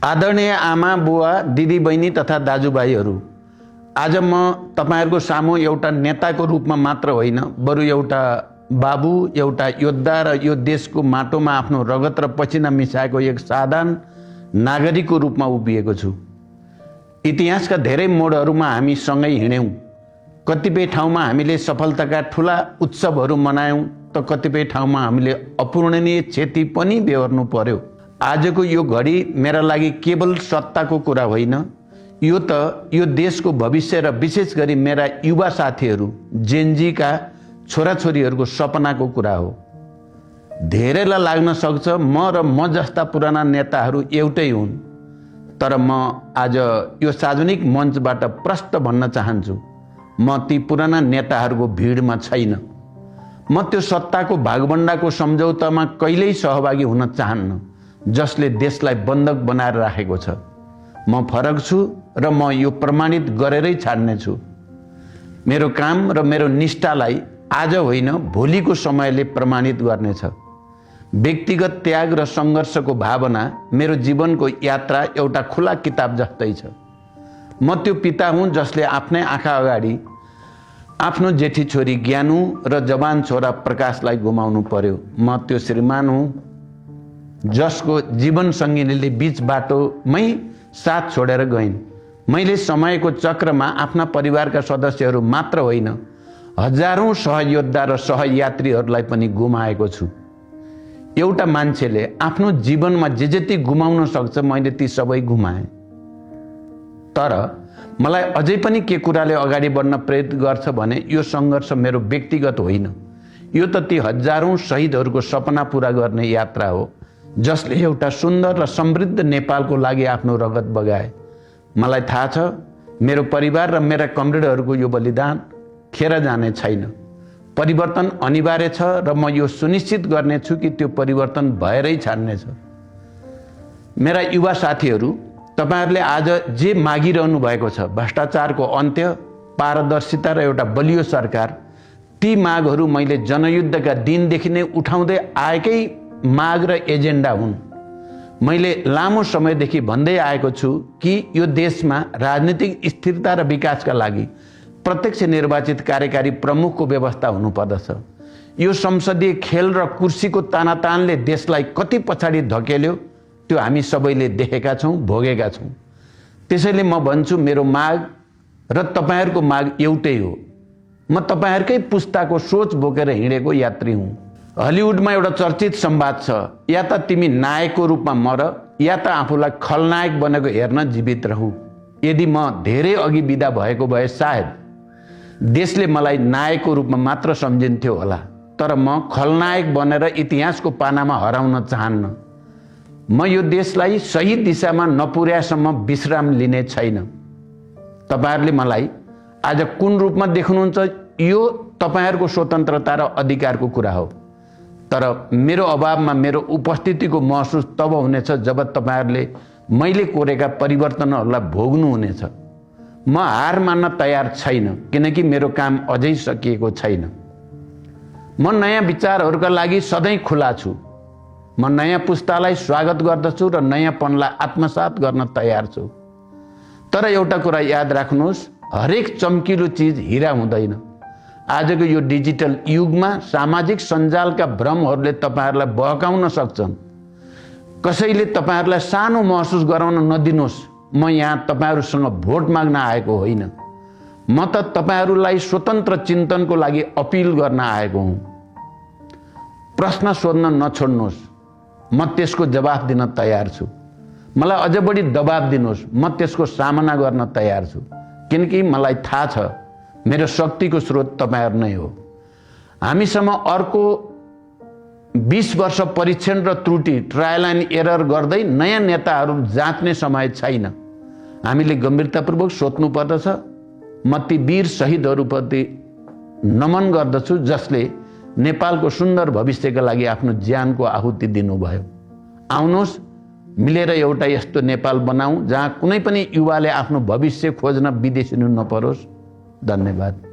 आदरणीय आमा बुवा दिदी बहिनी तथा दाजुभाइहरू, आज म तपाईहरुको सामु एउटा नेताको रूपमा मात्र होइन बरु एउटा बाबु, एउटा योद्धा र यो देशको माटोमा आफ्नो रगत र पसिना मिसाएको एक साधारण नागरिकको रूपमा उभिएको छु। इतिहासका धेरै मोडहरूमा हामी सँगै हिँड्यौं। कतिपय ठाउँमा हामीले सफलताका ठूला उत्सवहरू मनायौं त कतिपय ठाउँमा हामीले अपूरणीय क्षति पनि बेहोर्नु पर्यो। आजको यो घडी मेरा लागि केवल सत्ताको कुरा होइन, यो देशको भविष्य र विशेष गरी मेरा युवा साथीहरू जेनजीका छोराछोरीहरूको सपनाको कुरा हो। धेरैलाई लाग्न सक्छ म जस्ता पुराना नेताहरू एउटै हुन्, तर म आज यो सार्वजनिक मञ्चबाट प्रष्ट भन्न चाहन्छु, म ती पुराना नेताहरूको भिडमा छैन। म त्यो सत्ताको भागबण्डाको सम्झौतामा कहिल्यै सहभागी हुन चाहन्न जसले देशलाई बन्धक बनाएर राखेको छ। म फरक छु र म यो प्रमाणित गरेरै छाड्ने छु। मेरो काम र मेरो निष्ठालाई आज होइन भोलिको समयले प्रमाणित गर्नेछ। व्यक्तिगत त्याग र सङ्घर्षको भावना मेरो जीवनको यात्रा एउटा खुला किताब जस्तै छ। म त्यो पिता हुँ जसले आफ्नै आँखा अगाडि आफ्नो जेठी छोरी ज्ञानु र जवान छोरा प्रकाशलाई गुमाउनु पर्यो। म त्यो श्रीमान हुँ जसको जीवन सङ्गिनीले बीच बाटोमै साथ छोडेर गइन्। मैले समयको चक्रमा आफ्ना परिवारका सदस्यहरू मात्र होइन, हजारौं सहयोद्धा र सहयात्रीहरूलाई पनि गुमाएको छु। एउटा मान्छेले आफ्नो जीवनमा जे जति गुमाउन सक्छ मैले ती सबै गुमाएँ। तर मलाई अझै पनि के कुराले अगाडि बढ्न प्रेरित गर्छ भने यो सङ्घर्ष मेरो व्यक्तिगत होइन, यो त ती हजारौं शहीदहरूको सपना पूरा गर्ने यात्रा हो जसले एउटा सुन्दर र समृद्ध नेपालको लागि आफ्नो रगत बगाए। मलाई थाहा छ मेरो परिवार र मेरा कमरेडहरूको यो बलिदान खेर जाने छैन। परिवर्तन अनिवार्य छ र म यो सुनिश्चित गर्नेछु कि त्यो परिवर्तन भएरै छाड्नेछ। मेरा युवा साथीहरू, तपाईहरुले आज जे मागिरहनु भएको छ, भ्रष्टाचारको अन्त्य, पारदर्शिता र एउटा बलियो सरकार, ती मागहरू मैले जनयुद्धका दिनदेखि नै उठाउँदै आएकै माग र एजेन्डा हुन्। मैले लामो समयदेखि भन्दै आएको छु कि यो देशमा राजनीतिक स्थिरता र विकासका लागि प्रत्यक्ष निर्वाचित कार्यकारी प्रमुखको व्यवस्था हुनुपर्दछ। यो संसदीय खेल र कुर्सीको तानातानले देशलाई कति पछाडि धकेल्यो त्यो हामी सबैले देखेका छौं, भोगेका छौं। त्यसैले म भन्छु मेरो माग र तपाईहरुको माग एउटै हो। म तपाईहरुकै पुस्ताको सोच बोकेर हिँडेको यात्री हुँ। हलिउडमा एउटा चर्चित संवाद छ, या त तिमी नायकको रूपमा मर या त आफूलाई खलनायक बनेको हेर्न जीवित रहु। यदि म धेरै अघि बिदा भएको भए सायद देशले मलाई नायकको रूपमा मात्र सम्झिन्थ्यो होला, तर म खलनायक बनेर इतिहासको पानामा हराउन चाहन्न। म यो देशलाई सही दिशामा नपुर्याएसम्म विश्राम लिने छैन। तपाईहरुले मलाई आज कुन रूपमा देख्नुहुन्छ यो तपाईहरुको स्वतन्त्रता र अधिकारको कुरा हो, तर मेरो अभावमा मेरो उपस्थितिको महसुस तब हुनेछ जब तपाईहरुले मैले कोरेका परिवर्तनहरूलाई भोग्नु हुनेछ। म हार मान्न तयार छैन किनकि मेरो काम अझै सकिएको छैन। म नयाँ विचारहरूका लागि सधैँ खुला छु। म नयाँ पुस्तालाई स्वागत गर्दछु र नयाँपनलाई आत्मसात गर्न तयार छु। तर एउटा कुरा याद राख्नुहोस्, हरेक चम्किलो चीज हीरा हुँदैन। आजको यो डिजिटल युगमा सामाजिक सञ्जालका भ्रमहरूले तपाईहरुलाई बहकाउन सक्छन्। कसैले तपाईहरुलाई सानो महसुस गराउन नदिनुहोस्। म यहाँ तपाईहरुसँग भोट माग्न आएको होइन, म त तपाईहरुलाई स्वतन्त्र चिन्तनको लागि अपिल गर्न आएको हुँ। प्रश्न सोध्न नछोड्नुहोस्, म त्यसको जवाफ दिन तयार छु। मलाई अझ बढी दबाब दिनुहोस्, म त्यसको सामना गर्न तयार छु, किनकि मलाई थाहा छ मेरो शक्तिको स्रोत तपाईहरु नै हो। हामीसम्म अर्को 20 वर्ष परीक्षण र त्रुटि, ट्रायल एन्ड एरर गर्दै नयाँ नेताहरू जाँच्ने समय छैन। हामीले गम्भीरतापूर्वक सोच्नु पर्दछ। म ती वीर शहीदहरूप्रति नमन गर्दछु जसले नेपालको सुन्दर भविष्यका लागि आफ्नो ज्यानको आहुति दिनुभयो। आउनुहोस् मिलेर एउटा यस्तो नेपाल बनाऊ जहाँ कुनै पनि युवाले आफ्नो भविष्य खोज्न विदेशिनु नपरोस्। धन्यवाद।